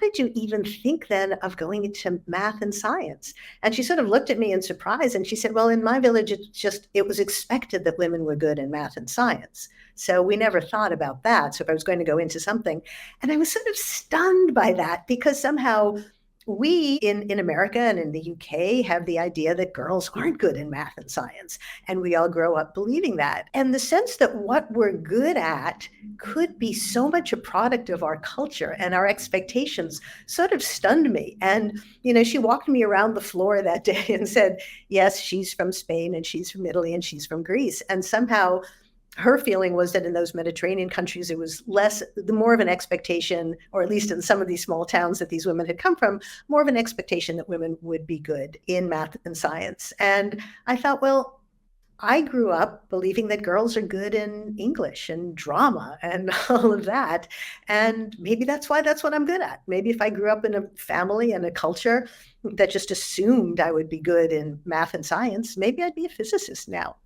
did you even think then of going into math and science? And she sort of looked at me in surprise and she said, well, in my village, it was expected that women were good in math and science. So we never thought about that. So if I was going to go into something, and I was sort of stunned by that because somehow we in America and in the UK have the idea that girls aren't good in math and science. And we all grow up believing that. And the sense that what we're good at could be so much a product of our culture and our expectations sort of stunned me. And, she walked me around the floor that day and said, yes, she's from Spain and she's from Italy and she's from Greece. And somehow her feeling was that in those Mediterranean countries, it was more of an expectation, or at least in some of these small towns that these women had come from, more of an expectation that women would be good in math and science. And I thought, well, I grew up believing that girls are good in English and drama and all of that. And maybe that's what I'm good at. Maybe if I grew up in a family and a culture that just assumed I would be good in math and science, maybe I'd be a physicist now.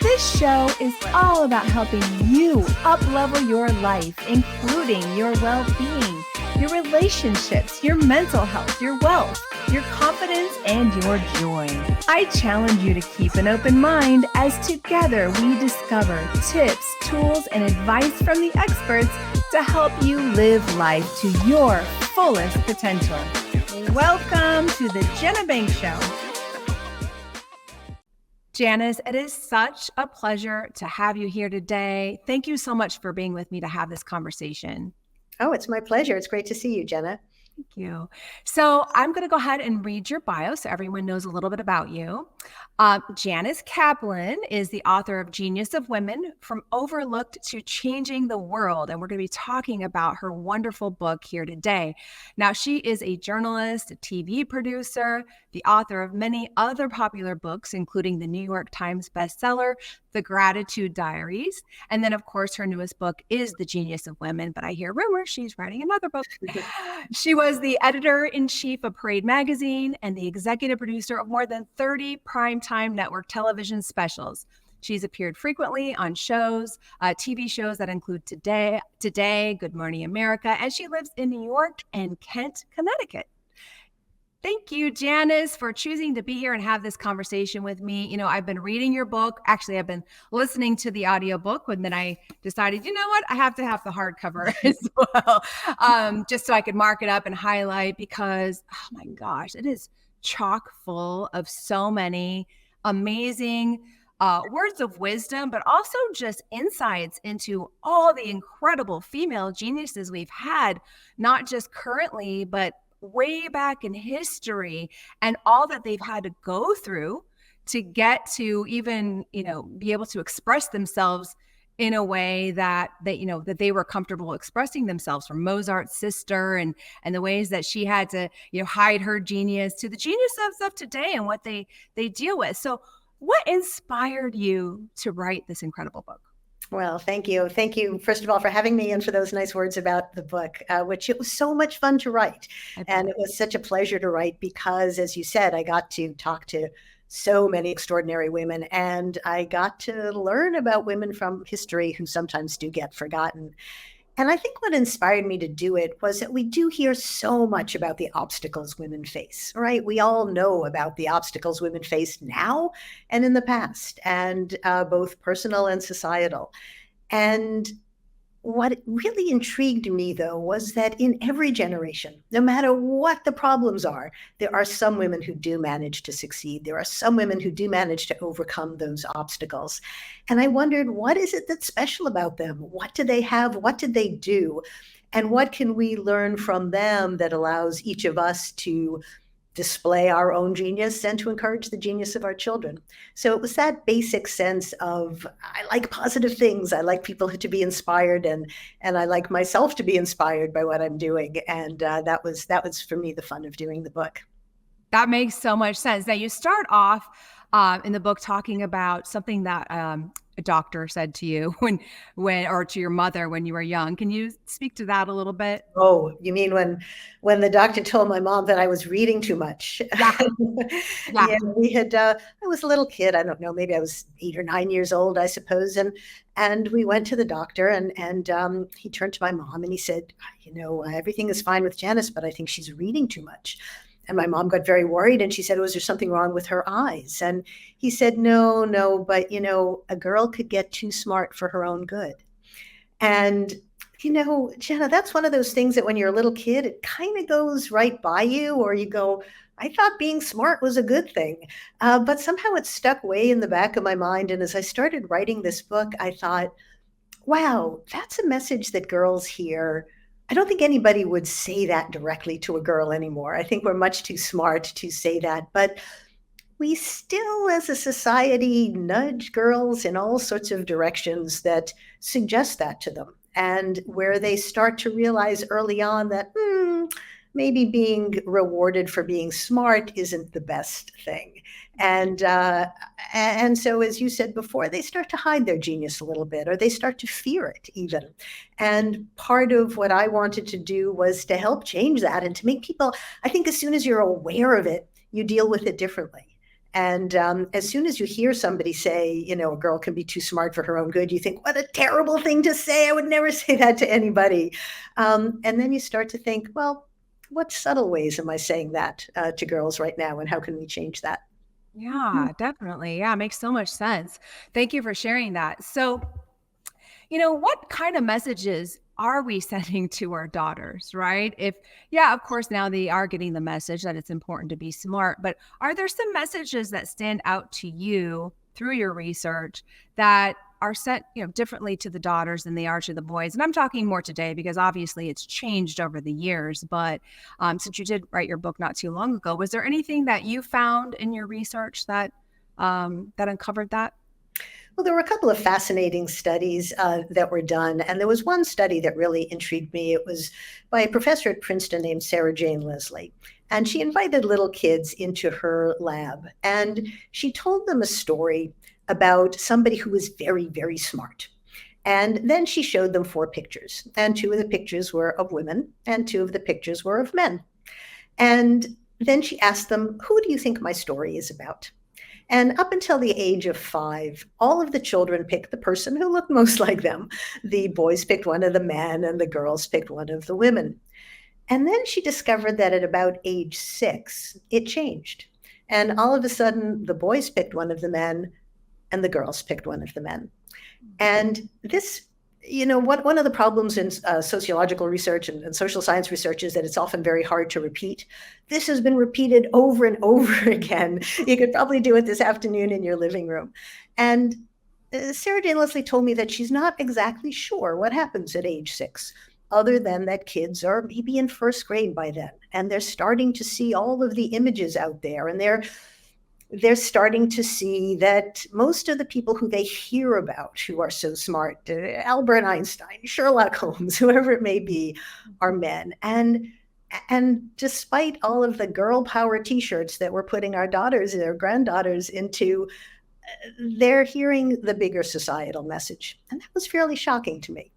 This show is all about helping you up-level your life, including your well-being, your relationships, your mental health, your wealth, your confidence, and your joy. I challenge you to keep an open mind as together we discover tips, tools, and advice from the experts to help you live life to your fullest potential. Welcome to the Jenna Banks Show. Janice, it is such a pleasure to have you here today. Thank you so much for being with me to have this conversation. Oh, it's my pleasure. It's great to see you, Jenna. Thank you. So I'm going to go ahead and read your bio so everyone knows a little bit about you. Janice Kaplan is the author of Genius of Women, From Overlooked to Changing the World. And we're going to be talking about her wonderful book here today. Now, she is a journalist, a TV producer, the author of many other popular books, including the New York Times bestseller, The Gratitude Diaries. And then, of course, her newest book is The Genius of Women, but I hear rumors she's writing another book. She was the editor-in-chief of Parade Magazine and the executive producer of more than 30 primetime network television specials. She's appeared frequently on shows, TV shows that include Today, Good Morning America, and she lives in New York and Kent, Connecticut. Thank you, Janice, for choosing to be here and have this conversation with me. I've been reading your book. Actually, I've been listening to the audiobook, and then I decided, you know what, I have to have the hardcover as well, just so I could mark it up and highlight because, oh my gosh, it is chock full of so many amazing words of wisdom, but also just insights into all the incredible female geniuses we've had, not just currently, but way back in history, and all that they've had to go through to get to even, be able to express themselves in a way that they were comfortable expressing themselves, from Mozart's sister and the ways that she had to, hide her genius, to the genius of today and what they deal with. So what inspired you to write this incredible book? Well, thank you. Thank you, first of all, for having me and for those nice words about the book, which it was so much fun to write. And it was such a pleasure to write because, as you said, I got to talk to so many extraordinary women, and I got to learn about women from history who sometimes do get forgotten. And I think what inspired me to do it was that we do hear so much about the obstacles women face, right? We all know about the obstacles women face now and in the past, and both personal and societal. And what really intrigued me, though, was that in every generation, no matter what the problems are, there are some women who do manage to succeed. There are some women who do manage to overcome those obstacles. And I wondered, what is it that's special about them? What do they have? What did they do? And what can we learn from them that allows each of us to display our own genius and to encourage the genius of our children? So it was that basic sense of, I like positive things. I like people to be inspired, and I like myself to be inspired by what I'm doing. And that was for me the fun of doing the book. That makes so much sense. Now you start off in the book talking about something that a doctor said to you or to your mother when you were young. Can you speak to that a little bit? Oh, you mean when the doctor told my mom that I was reading too much? Yeah. Yeah. Yeah, I was a little kid. I don't know, maybe I was 8 or 9 years old, I suppose. And we went to the doctor, and he turned to my mom and he said, everything is fine with Janice, but I think she's reading too much. And my mom got very worried and she said, was there something wrong with her eyes? And he said, no, no, but a girl could get too smart for her own good. And Jenna, that's one of those things that when you're a little kid, it kind of goes right by you, or you go, I thought being smart was a good thing. But somehow it stuck way in the back of my mind. And as I started writing this book, I thought, wow, that's a message that girls hear. I don't think anybody would say that directly to a girl anymore. I think we're much too smart to say that. But we still, as a society, nudge girls in all sorts of directions that suggest that to them, and where they start to realize early on that maybe being rewarded for being smart isn't the best thing. And so, as you said before, they start to hide their genius a little bit, or they start to fear it even. And part of what I wanted to do was to help change that and to make people, I think as soon as you're aware of it, you deal with it differently. And as soon as you hear somebody say, a girl can be too smart for her own good, you think, what a terrible thing to say. I would never say that to anybody. And then you start to think, well, what subtle ways am I saying that to girls right now? And how can we change that? Yeah, definitely. Yeah, makes so much sense. Thank you for sharing that. So, what kind of messages are we sending to our daughters, right? Yeah, of course, now they are getting the message that it's important to be smart, but are there some messages that stand out to you through your research that are sent, differently to the daughters than they are to the boys? And I'm talking more today because obviously it's changed over the years, but since you did write your book not too long ago, was there anything that you found in your research that uncovered that? Well, there were a couple of fascinating studies that were done, and there was one study that really intrigued me. It was by a professor at Princeton named Sarah Jane Leslie, and she invited little kids into her lab, and she told them a story about somebody who was very, very smart. And then she showed them 4 pictures, and 2 of the pictures were of women, and 2 of the pictures were of men. And then she asked them, who do you think my story is about? And up until the age of 5, all of the children picked the person who looked most like them. The boys picked one of the men and the girls picked one of the women. And then she discovered that at about age 6, it changed. And all of a sudden, the boys picked one of the men and the girls picked one of the men. And this, one of the problems in sociological research and social science research is that it's often very hard to repeat. This has been repeated over and over again. You could probably do it this afternoon in your living room. And Sarah Jane Leslie told me that she's not exactly sure what happens at age 6, other than that kids are maybe in first grade by then, and they're starting to see all of the images out there, and they're starting to see that most of the people who they hear about who are so smart, Albert Einstein, Sherlock Holmes, whoever it may be, are men. And despite all of the girl power T-shirts that we're putting our daughters, their granddaughters into, they're hearing the bigger societal message. And that was fairly shocking to me.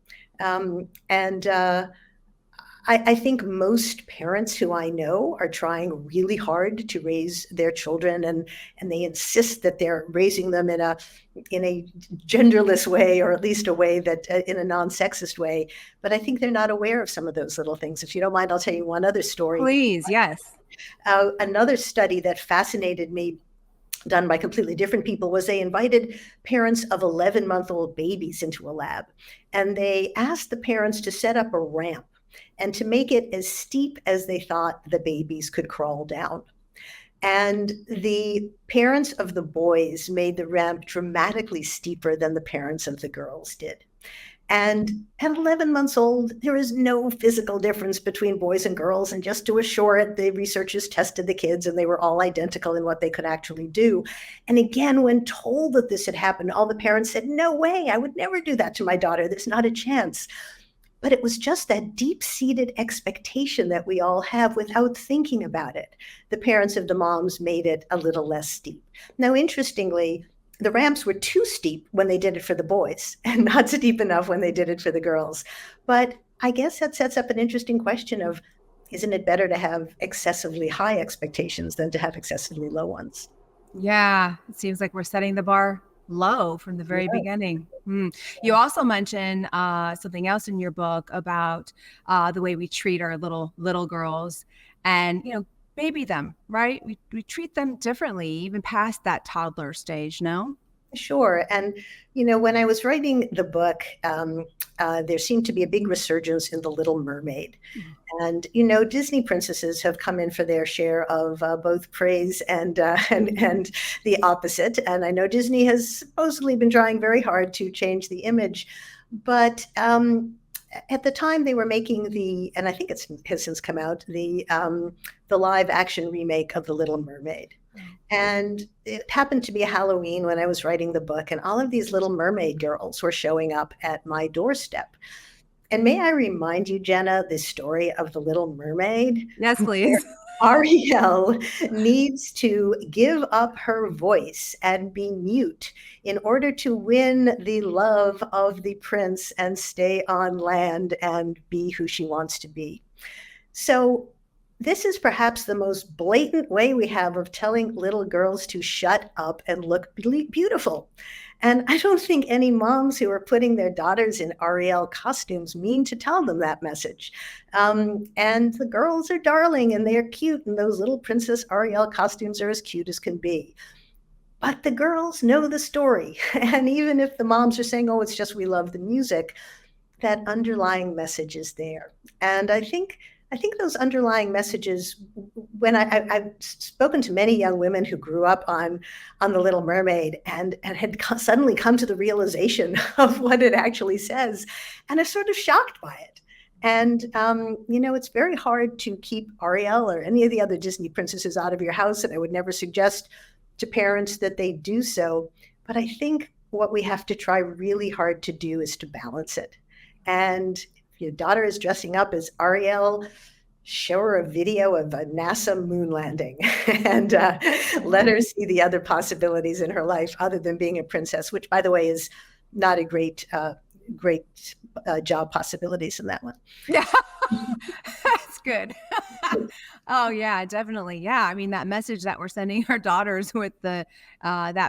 I think most parents who I know are trying really hard to raise their children, and they insist that they're raising them in a genderless way, or at least a way that in a non-sexist way. But I think they're not aware of some of those little things. If you don't mind, I'll tell you one other story. Please, yes. Another study that fascinated me, done by completely different people, was they invited parents of 11-month-old babies into a lab, and they asked the parents to set up a ramp and to make it as steep as they thought the babies could crawl down. And the parents of the boys made the ramp dramatically steeper than the parents of the girls did. And at 11 months old, there is no physical difference between boys and girls. And just to assure it, the researchers tested the kids and they were all identical in what they could actually do. And again, when told that this had happened, all the parents said, no way, I would never do that to my daughter. There's not a chance. But it was just that deep-seated expectation that we all have without thinking about it. The parents of the moms made it a little less steep. Now, interestingly, the ramps were too steep when they did it for the boys and not steep enough when they did it for the girls. But I guess that sets up an interesting question of, isn't it better to have excessively high expectations than to have excessively low ones? Yeah, it seems like we're setting the bar low from the very Yeah. beginning. You also mentioned something else in your book about the way we treat our little girls, and baby them, right? We treat them differently, even past that toddler stage. No. Sure. And, when I was writing the book, there seemed to be a big resurgence in The Little Mermaid. And, Disney princesses have come in for their share of both praise and the opposite. And I know Disney has supposedly been trying very hard to change the image. But at the time they were making and I think it has since come out, the live action remake of The Little Mermaid. And it happened to be a Halloween when I was writing the book, and all of these Little Mermaid girls were showing up at my doorstep. And may I remind you, Jenna, the story of the Little Mermaid? Yes, please. Ariel needs to give up her voice and be mute in order to win the love of the prince and stay on land and be who she wants to be. So this is perhaps the most blatant way we have of telling little girls to shut up and look beautiful. And I don't think any moms who are putting their daughters in Ariel costumes mean to tell them that message. And the girls are darling and they're cute, and those little Princess Ariel costumes are as cute as can be. But the girls know the story. And even if the moms are saying, oh, it's just we love the music, that underlying message is there. And I think those underlying messages, when I've spoken to many young women who grew up on The Little Mermaid and had suddenly come to the realization of what it actually says, and are sort of shocked by it. And, it's very hard to keep Ariel or any of the other Disney princesses out of your house, and I would never suggest to parents that they do so. But I think what we have to try really hard to do is to balance it. And if your daughter is dressing up as Ariel, show her a video of a NASA moon landing and let her see the other possibilities in her life other than being a princess, which, by the way, is not a great job possibilities in that one. Yeah, that's good. Oh yeah, definitely. Yeah, I mean that message that we're sending our daughters with that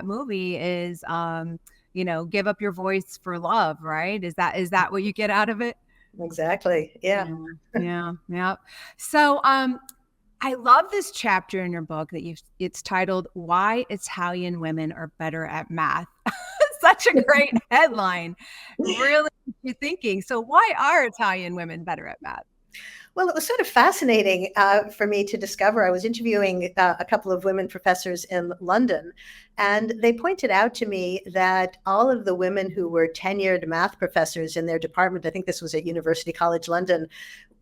movie is, give up your voice for love, right? Is that what you get out of it? Exactly. Yeah. Yeah. So, I love this chapter in your book it's titled "Why Italian Women Are Better at Math." Such a great headline. Really gets you thinking. So, why are Italian women better at math? Well, it was sort of fascinating for me to discover. I was interviewing a couple of women professors in London, and they pointed out to me that all of the women who were tenured math professors in their department, I think this was at University College London,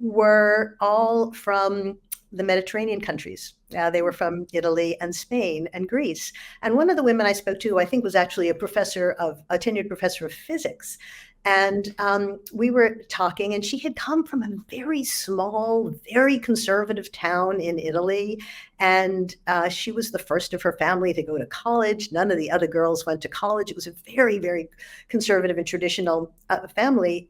were all from the Mediterranean countries. They were from Italy and Spain and Greece. And one of the women I spoke to, I think, was actually a tenured professor of physics. And we were talking, and she had come from a very small, very conservative town in Italy. And she was the first of her family to go to college. None of the other girls went to college. It was a very, very conservative and traditional family.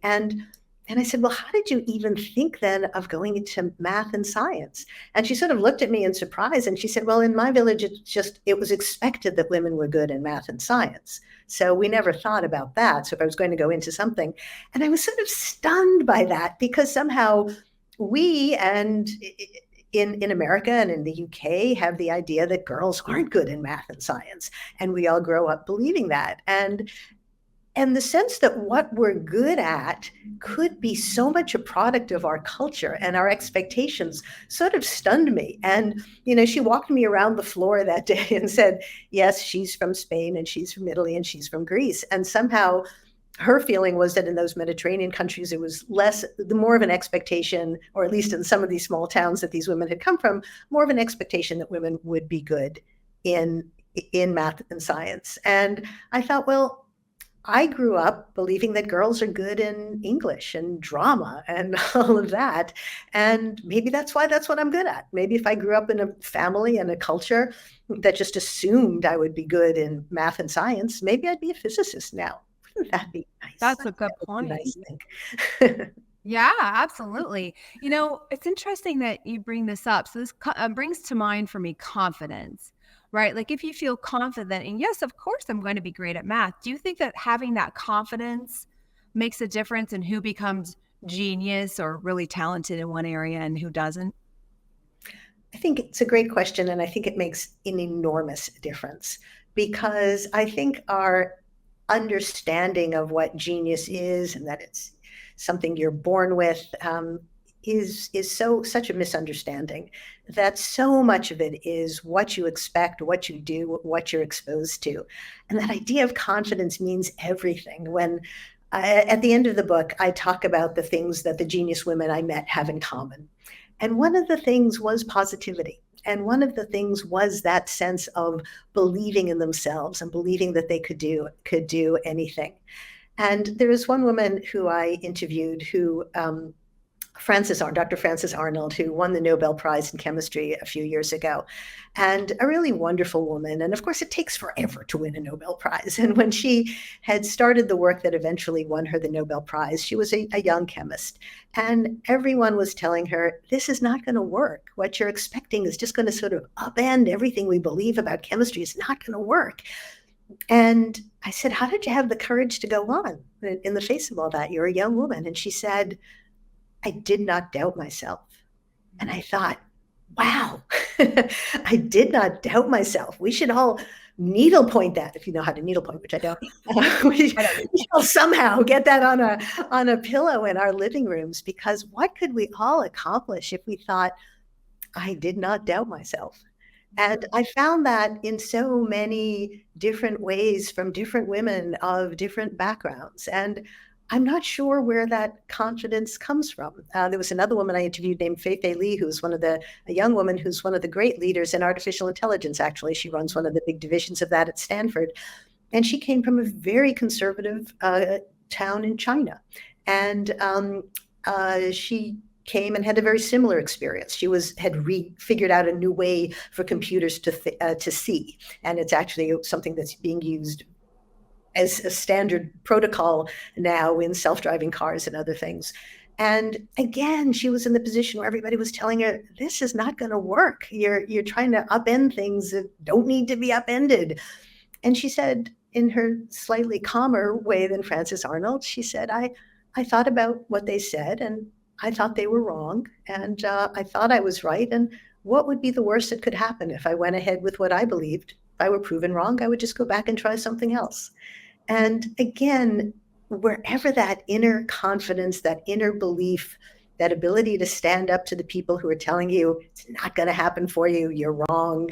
And I said, well, how did you even think then of going into math and science? And she sort of looked at me in surprise, and she said, well, in my village, it was expected that women were good in math and science. So we never thought about that. So if I was going to go into something, and I was sort of stunned by that, because somehow we and in America and in the UK have the idea that girls aren't good in math and science. And we all grow up believing that. And the sense that what we're good at could be so much a product of our culture and our expectations sort of stunned me. And, she walked me around the floor that day and said, yes, she's from Spain and she's from Italy and she's from Greece. And somehow her feeling was that in those Mediterranean countries, it was more of an expectation, or at least in some of these small towns that these women had come from, more of an expectation that women would be good in math and science. And I thought, well, I grew up believing that girls are good in English and drama and all of that. And maybe that's what I'm good at. Maybe if I grew up in a family and a culture that just assumed I would be good in math and science, maybe I'd be a physicist now. Wouldn't that be nice? That's a good That would be a point. nice thing. Yeah, absolutely. It's interesting that you bring this up. So this brings to mind for me confidence, right? Like if you feel confident, and yes, of course, I'm going to be great at math. Do you think that having that confidence makes a difference in who becomes genius or really talented in one area and who doesn't? I think it's a great question, and I think it makes an enormous difference because I think our understanding of what genius is and that it's something you're born with is such a misunderstanding that so much of it is what you expect, what you do, what you're exposed to, and that idea of confidence means everything. At the end of the book, I talk about the things that the genius women I met have in common. And one of the things was positivity. And one of the things was that sense of believing in themselves and believing that they could do anything. And there was one woman who I interviewed who Dr. Frances Arnold, who won the Nobel Prize in Chemistry a few years ago, and a really wonderful woman. And of course, it takes forever to win a Nobel Prize. And when she had started the work that eventually won her the Nobel Prize, she was a young chemist. And everyone was telling her, this is not going to work. What you're expecting is just going to sort of upend everything we believe about chemistry. It's not going to work. And I said, how did you have the courage to go on in the face of all that? You're a young woman. And she said, I did not doubt myself. And I thought, wow, I did not doubt myself. We should all needlepoint that, if you know how to needlepoint, which I don't. We shall somehow get that on a pillow in our living rooms, because what could we all accomplish if we thought, I did not doubt myself? And I found that in so many different ways from different women of different backgrounds. And I'm not sure where that confidence comes from. There was another woman I interviewed named Fei Li, who's a young woman who's one of the great leaders in artificial intelligence. Actually, she runs one of the big divisions of that at Stanford. And she came from a very conservative town in China. And she came and had a very similar experience. She had figured out a new way for computers to see, and it's actually something that's being used as a standard protocol now in self-driving cars and other things. And again, she was in the position where everybody was telling her, this is not going to work. You're trying to upend things that don't need to be upended. And she said, in her slightly calmer way than Frances Arnold, she said, I thought about what they said, and I thought they were wrong, and I thought I was right. And what would be the worst that could happen if I went ahead with what I believed? If I were proven wrong, I would just go back and try something else. And again, wherever that inner confidence, that inner belief, that ability to stand up to the people who are telling you it's not going to happen for you, you're wrong,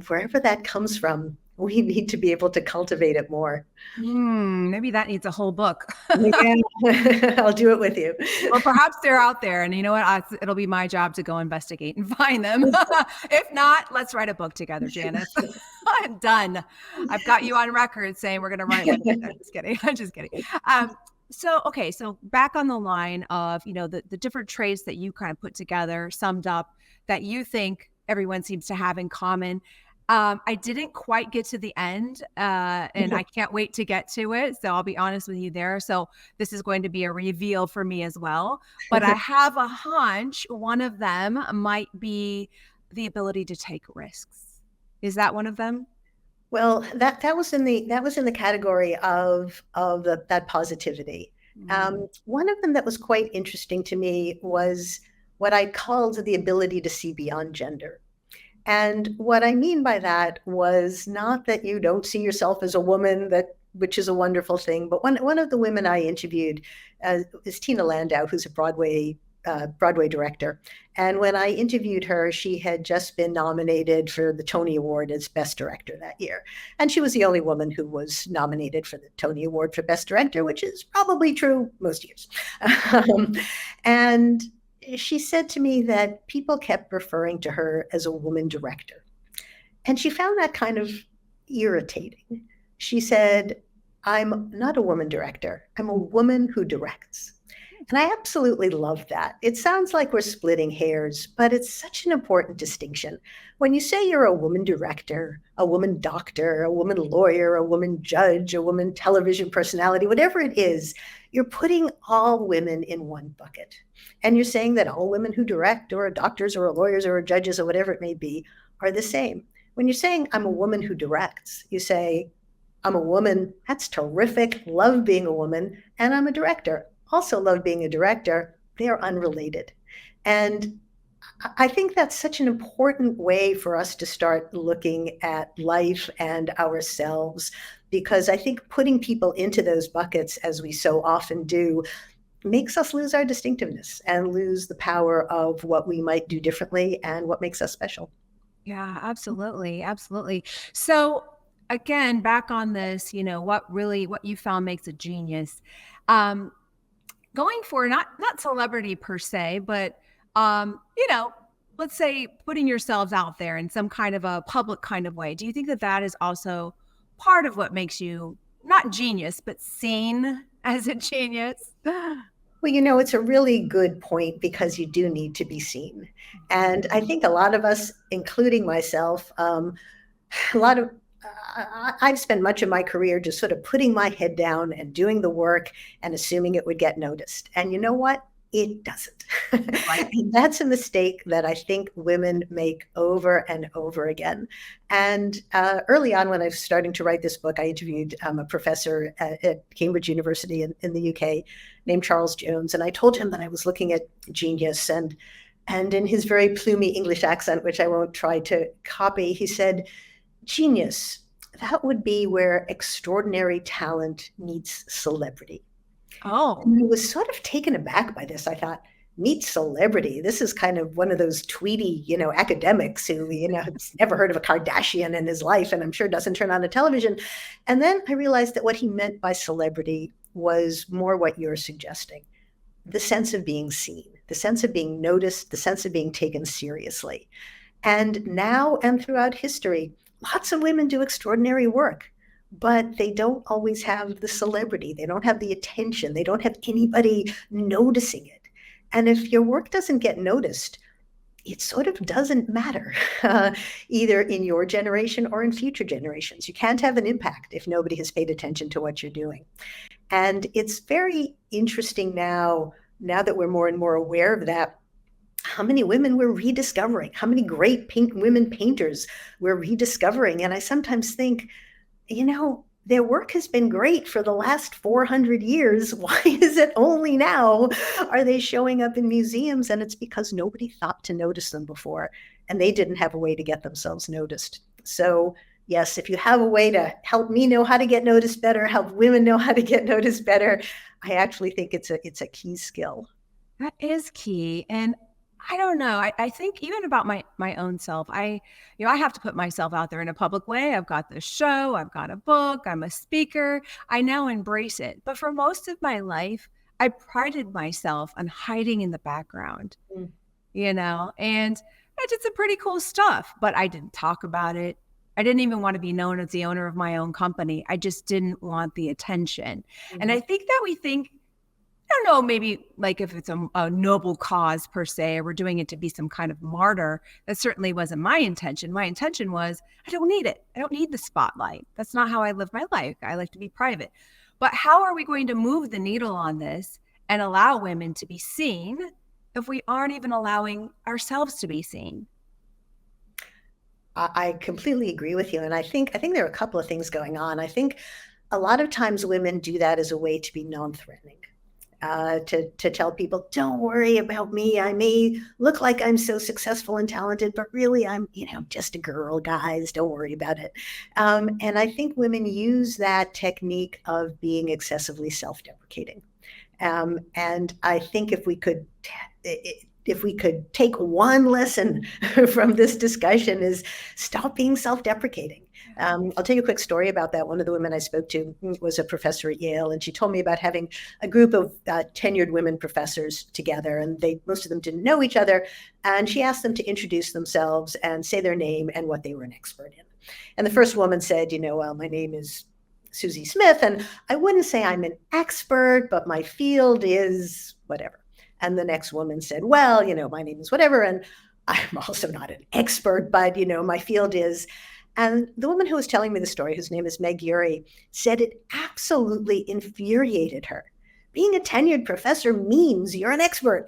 wherever that comes from, we need to be able to cultivate it more. Maybe that needs a whole book. Yeah, I'll do it with you. Well, perhaps they're out there, and you know what? It'll be my job to go investigate and find them. If not, let's write a book together, Janice. I'm done. I've got you on record saying we're going to write one. I'm just kidding. I'm just kidding. So back on the line of, the different traits that you kind of put together, summed up, that you think everyone seems to have in common. I didn't quite get to the end, and I can't wait to get to it. So I'll be honest with you there. So this is going to be a reveal for me as well. But I have a hunch one of them might be the ability to take risks. Is that one of them? Well, that was in the category of that positivity. One of them that was quite interesting to me was what I called the ability to see beyond gender. And what I mean by that was not that you don't see yourself as a woman, which is a wonderful thing, but one of the women I interviewed is Tina Landau, who's a Broadway director. And when I interviewed her, she had just been nominated for the Tony Award as Best Director that year. And she was the only woman who was nominated for the Tony Award for Best Director, which is probably true most years. And she said to me that people kept referring to her as a woman director. And she found that kind of irritating. She said, I'm not a woman director. I'm a woman who directs. And I absolutely love that. It sounds like we're splitting hairs, but it's such an important distinction. When you say you're a woman director, a woman doctor, a woman lawyer, a woman judge, a woman television personality, whatever it is, you're putting all women in one bucket. And you're saying that all women who direct or are doctors or are lawyers or are judges or whatever it may be are the same. When you're saying I'm a woman who directs, you say, I'm a woman, that's terrific, love being a woman, and I'm a director. Also love being a director. They are unrelated. And I think that's such an important way for us to start looking at life and ourselves, because I think putting people into those buckets, as we so often do, makes us lose our distinctiveness and lose the power of what we might do differently and what makes us special. Yeah, absolutely. Absolutely. So again, back on this, what you found makes a genius. Um, Going for not celebrity per se, but let's say putting yourselves out there in some kind of a public kind of way. Do you think that that is also part of what makes you not genius, but seen as a genius? Well, it's a really good point because you do need to be seen. And I think a lot of us, including myself, a lot of I've spent much of my career just sort of putting my head down and doing the work and assuming it would get noticed. And you know what? It doesn't. Right. And that's a mistake that I think women make over and over again. And early on, when I was starting to write this book, I interviewed a professor at Cambridge University in the UK named Charles Jones. And I told him that I was looking at genius. And in his very plumy English accent, which I won't try to copy, he said, genius, that would be where extraordinary talent meets celebrity. Oh, And I was sort of taken aback by this. I thought, meet celebrity. This is kind of one of those tweety, academics who, has never heard of a Kardashian in his life and I'm sure doesn't turn on the television. And then I realized that what he meant by celebrity was more what you're suggesting, the sense of being seen, the sense of being noticed, the sense of being taken seriously. And now and throughout history, lots of women do extraordinary work, but they don't always have the celebrity. They don't have the attention. They don't have anybody noticing it. And if your work doesn't get noticed, it sort of doesn't matter, either in your generation or in future generations. You can't have an impact if nobody has paid attention to what you're doing. And it's very interesting now that we're more and more aware of that, how many women we're rediscovering, how many great women painters we're rediscovering. And I sometimes think, their work has been great for the last 400 years. Why is it only now are they showing up in museums? And it's because nobody thought to notice them before, and they didn't have a way to get themselves noticed. So yes, if you have a way to help me know how to get noticed better, help women know how to get noticed better, I actually think it's a key skill. that is key. And I don't know. I think even about my own self, I have to put myself out there in a public way. I've got this show, I've got a book, I'm a speaker. I now embrace it. But for most of my life, I prided myself on hiding in the background, Mm. and I did some pretty cool stuff, but I didn't talk about it. I didn't even want to be known as the owner of my own company. I just didn't want the attention. And I think that we think, I don't know, maybe like if it's a noble cause per se, or we're doing it to be some kind of martyr. That certainly wasn't my intention. My intention was, I don't need it. I don't need the spotlight. That's not how I live my life. I like to be private. But how are we going to move the needle on this and allow women to be seen if we aren't even allowing ourselves to be seen? I completely agree with you. And I think there are a couple of things going on. I think a lot of times women do that as a way to be non-threatening. To tell people, don't worry about me. I may look like I'm so successful and talented, but really I'm, just a girl, guys. Don't worry about it. And I think women use that technique of being excessively self-deprecating. And I think if we could take one lesson from this discussion is stop being self-deprecating. I'll tell you a quick story about that. One of the women I spoke to was a professor at Yale, and she told me about having a group of tenured women professors together, and most of them didn't know each other. And she asked them to introduce themselves and say their name and what they were an expert in. And the first woman said, well, my name is Susie Smith, and I wouldn't say I'm an expert, but my field is whatever. And the next woman said, well, my name is whatever, and I'm also not an expert, but, my field is. And the woman who was telling me the story, whose name is Meg Urey, said it absolutely infuriated her. Being a tenured professor means you're an expert.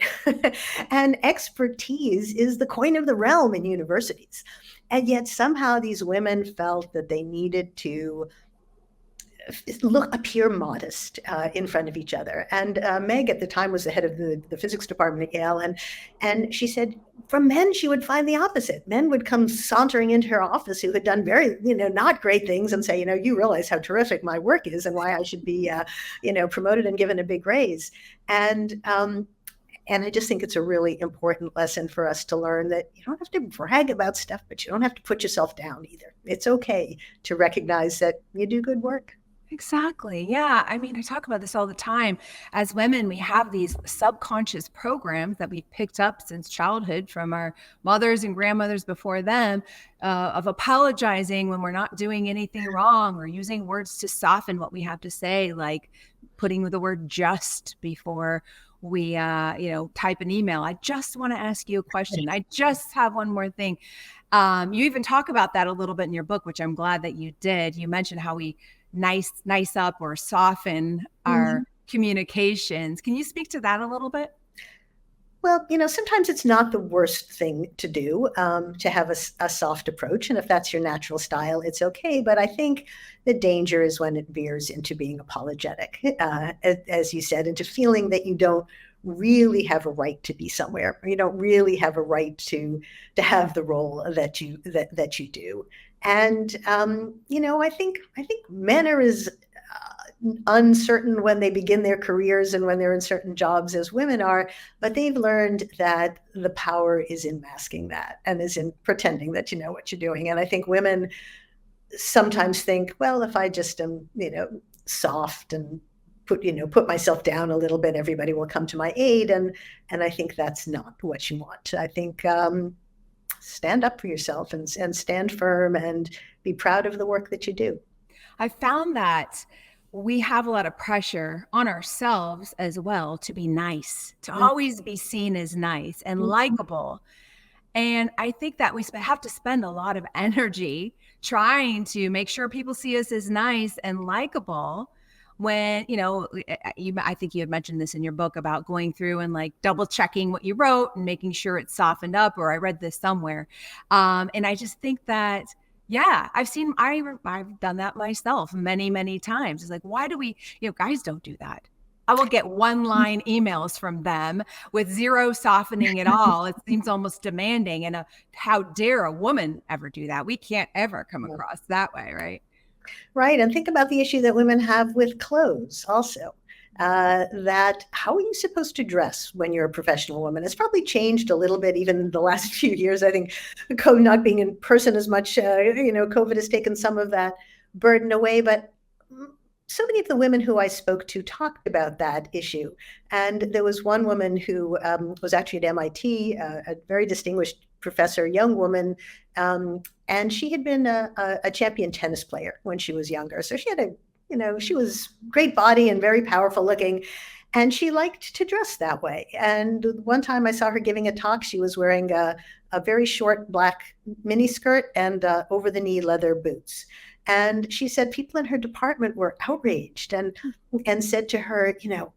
And expertise is the coin of the realm in universities. And yet somehow these women felt that they needed to appear modest in front of each other. And Meg at the time was the head of the physics department at Yale. And she said, from men, she would find the opposite. Men would come sauntering into her office who had done very, not great things and say, you realize how terrific my work is and why I should be, promoted and given a big raise. And I just think it's a really important lesson for us to learn that you don't have to brag about stuff, but you don't have to put yourself down either. It's okay to recognize that you do good work. Exactly. Yeah. I mean, I talk about this all the time. As women, we have these subconscious programs that we've picked up since childhood from our mothers and grandmothers before them, of apologizing when we're not doing anything wrong, or using words to soften what we have to say, like putting the word just before we, type an email. I just want to ask you a question. I just have one more thing. You even talk about that a little bit in your book, which I'm glad that you did. You mentioned how we nice up or soften our communications. Can you speak to that a little bit? Well, sometimes it's not the worst thing to do, to have a soft approach. And if that's your natural style, it's okay. But I think the danger is when it veers into being apologetic, as you said, into feeling that you don't really have a right to be somewhere, or you don't really have a right to have the role that you do. And I think men are as uncertain when they begin their careers and when they're in certain jobs as women are, but they've learned that the power is in masking that and is in pretending that you know what you're doing. And I think women sometimes think, well, if I just am, soft and put myself down a little bit, everybody will come to my aid. And I think that's not what you want. I think stand up for yourself and stand firm and be proud of the work that you do. I found that we have a lot of pressure on ourselves as well to be nice, to always be seen as nice and likable. And I think that we have to spend a lot of energy trying to make sure people see us as nice and likable. When, I think you had mentioned this in your book about going through and like double checking what you wrote and making sure it's softened up, or I read this somewhere. And I just think that, yeah, I've done that myself many, many times. It's like, why do we, guys don't do that. I will get one-line emails from them with zero softening at all. It seems almost demanding. And how dare a woman ever do that? We can't ever come across that way, right? Right. And think about the issue that women have with clothes also. That how are you supposed to dress when you're a professional woman? It's probably changed a little bit even the last few years. I think COVID not being in person as much, COVID has taken some of that burden away. But so many of the women who I spoke to talked about that issue. And there was one woman who was actually at MIT, a very distinguished professor, young woman, and she had been a champion tennis player when she was younger. So she had she was great body and very powerful looking, and she liked to dress that way. And one time I saw her giving a talk, she was wearing a very short black mini skirt and over the knee leather boots. And she said people in her department were outraged and said to her, you're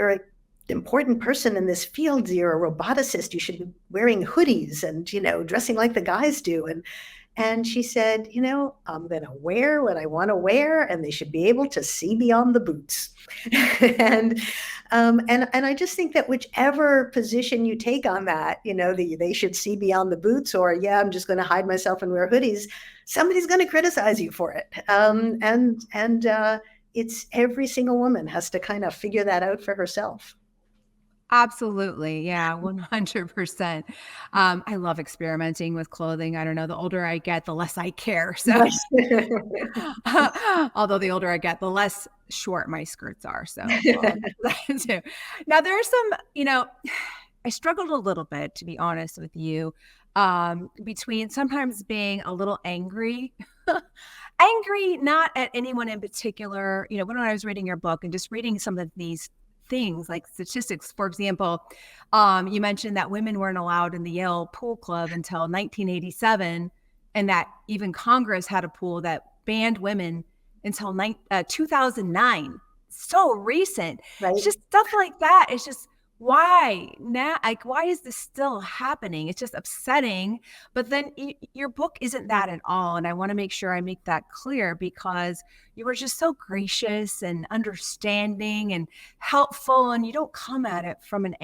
an important person in this field. You're a roboticist. You should be wearing hoodies and, dressing like the guys do. And she said, I'm going to wear what I want to wear, and they should be able to see beyond the boots. and I just think that whichever position you take on that, they should see beyond the boots, or, I'm just going to hide myself and wear hoodies. Somebody's going to criticize you for it. It's every single woman has to kind of figure that out for herself. Absolutely. Yeah, 100%. I love experimenting with clothing. I don't know, the older I get, the less I care. So, although the older I get, the less short my skirts are. So, now there are some, I struggled a little bit, to be honest with you, between sometimes being a little angry angry, not at anyone in particular. You know, when I was reading your book and just reading some of these things like statistics, for example, you mentioned that women weren't allowed in the Yale pool club until 1987, and that even Congress had a pool that banned women until 2009. So recent. Right? It's just stuff like that. It's just, why now? Like, why is this still happening? It's just upsetting. But then your book isn't that at all. And I want to make sure I make that clear, because you were just so gracious and understanding and helpful, and you don't come at it from an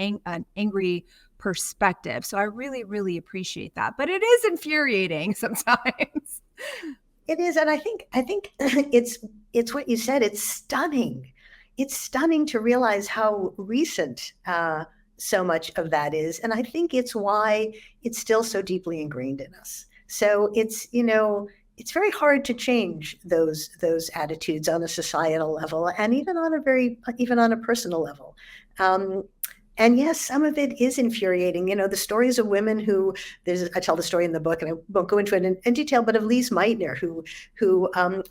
angry perspective. So I really, really appreciate that. But it is infuriating sometimes. It is, and I think it's what you said. It's stunning. It's stunning to realize how recent so much of that is, and I think it's why it's still so deeply ingrained in us. So it's, it's very hard to change those attitudes on a societal level, and even on a personal level. And yes, some of it is infuriating. The stories of women I tell the story in the book, and I won't go into it in detail, but of Lise Meitner, who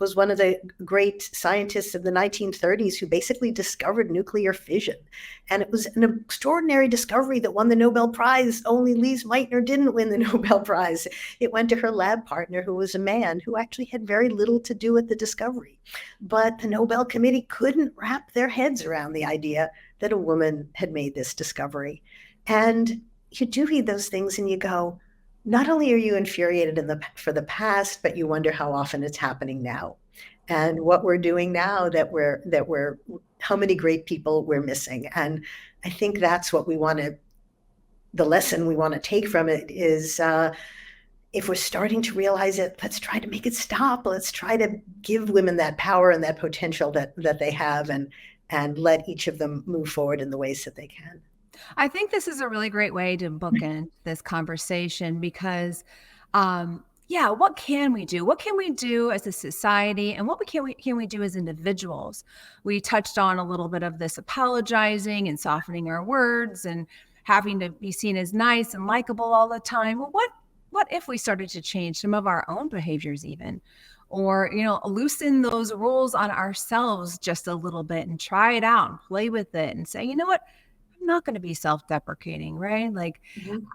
was one of the great scientists of the 1930s who basically discovered nuclear fission. And it was an extraordinary discovery that won the Nobel Prize. Only Lise Meitner didn't win the Nobel Prize. It went to her lab partner, who was a man who actually had very little to do with the discovery. But the Nobel Committee couldn't wrap their heads around the idea that a woman had made this discovery. And you do read those things and you go, not only are you infuriated for the past, but you wonder how often it's happening now, and what we're doing now how many great people we're missing. And I think that's what the lesson we want to take from it is, if we're starting to realize it, let's try to make it stop. Let's try to give women that power and that potential that they have, and let each of them move forward in the ways that they can. I think this is a really great way to bookend this conversation, because, what can we do? What can we do as a society, and what can we do as individuals? We touched on a little bit of this apologizing and softening our words and having to be seen as nice and likable all the time. Well, what if we started to change some of our own behaviors even? Or, loosen those rules on ourselves just a little bit and try it out and play with it and say, you know what, I'm not going to be self-deprecating, right? Like,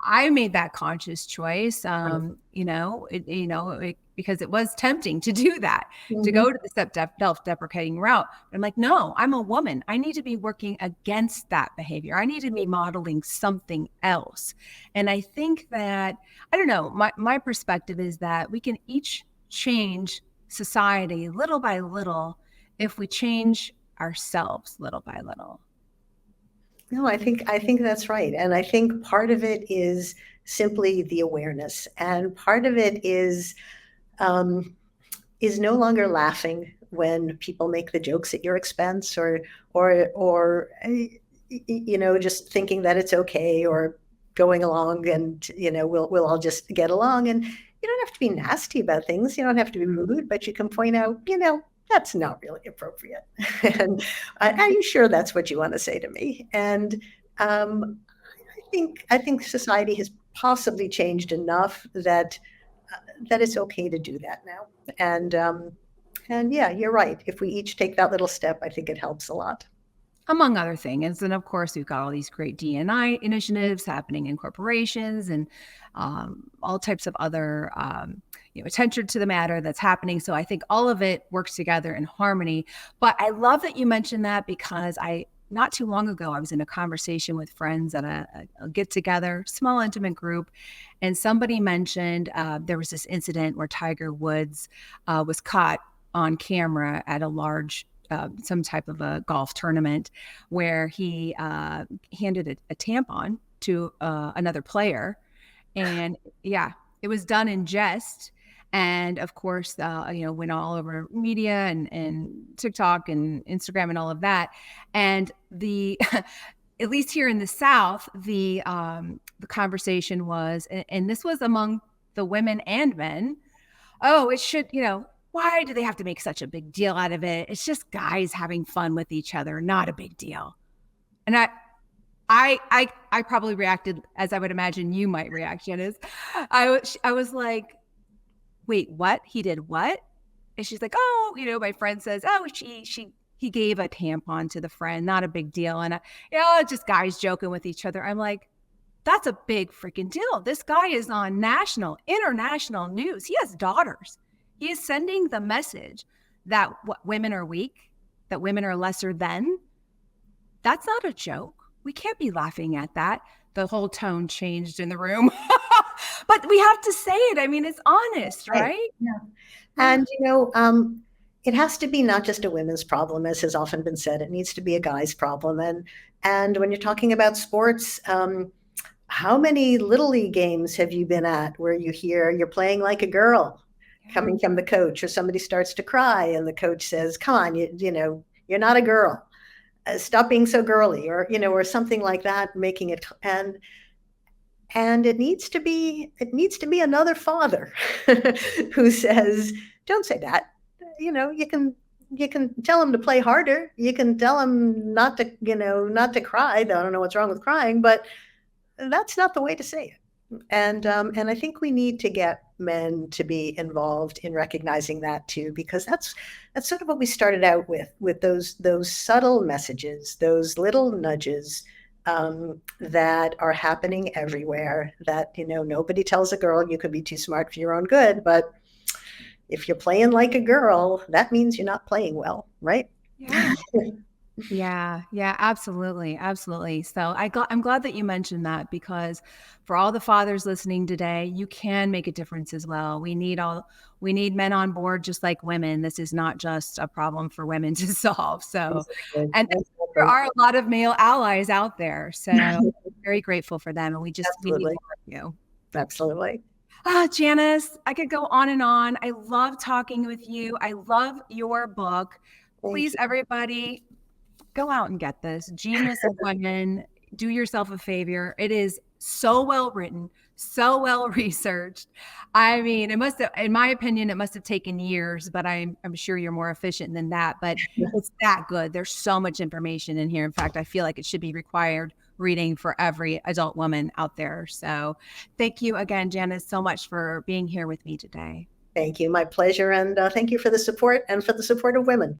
I made that conscious choice, because it was tempting to do that, to go to the self-deprecating route. But I'm like, no, I'm a woman. I need to be working against that behavior. I need to be modeling something else. And I think that, I don't know, my perspective is that we can each change society little by little if we change ourselves little by little. No, I think that's right. And I think part of it is simply the awareness. And part of it is no longer laughing when people make the jokes at your expense, or just thinking that it's okay, or going along and, we'll all just get along. And you don't have to be nasty about things. You don't have to be rude, but you can point out, that's not really appropriate. And are you sure that's what you want to say to me? And I think society has possibly changed enough that it's okay to do that now. And yeah, you're right. If we each take that little step, I think it helps a lot. Among other things. And of course, we've got all these great D&I initiatives happening in corporations, and all types of other attention to the matter that's happening. So I think all of it works together in harmony. But I love that you mentioned that, because not too long ago, I was in a conversation with friends at a get-together, small, intimate group, and somebody mentioned there was this incident where Tiger Woods was caught on camera at a large some type of a golf tournament, where he handed a tampon to another player. And it was done in jest. And of course, went all over media and TikTok and Instagram and all of that. And at least here in the South, the conversation was, and this was among the women and men, oh, it should, why do they have to make such a big deal out of it? It's just guys having fun with each other, not a big deal. And I probably reacted as I would imagine you might react, Janice. I was like, wait, what? He did what? And she's like, oh, my friend says, oh, he gave a tampon to the friend, not a big deal. And, just guys joking with each other. I'm like, that's a big freaking deal. This guy is on national, international news. He has daughters. He is sending the message that women are weak, that women are lesser than. That's not a joke. We can't be laughing at that. The whole tone changed in the room. But we have to say it. I mean, it's honest, right? Yeah. And, it has to be not just a women's problem, as has often been said. It needs to be a guy's problem. And when you're talking about sports, how many Little League games have you been at where you hear you're playing like a girl coming from the coach, or somebody starts to cry and the coach says, come on, you're not a girl. Stop being so girly, or something like that, making it, and it needs to be another father who says, don't say that. You can tell him to play harder. You can tell him not to cry. I don't know what's wrong with crying, but that's not the way to say it. And I think we need to get men to be involved in recognizing that too, because that's sort of what we started out with those subtle messages, those little nudges that are happening everywhere. That nobody tells a girl you could be too smart for your own good, but if you're playing like a girl, that means you're not playing well, right? Yeah. Yeah, absolutely. Absolutely. So I'm glad that you mentioned that, because for all the fathers listening today, you can make a difference as well. We need men on board, just like women. This is not just a problem for women to solve. So, and there are a lot of male allies out there. So I'm very grateful for them. And we need more of you. Absolutely. Janice, I could go on and on. I love talking with you. I love your book. Please, everybody, go out and get this. Genius of Women. Do yourself a favor. It is so well written, so well researched. I mean, in my opinion, it must have taken years, but I'm sure you're more efficient than that. But it's that good. There's so much information in here. In fact, I feel like it should be required reading for every adult woman out there. So thank you again, Janice, so much for being here with me today. Thank you. My pleasure. And thank you for the support and for the support of women.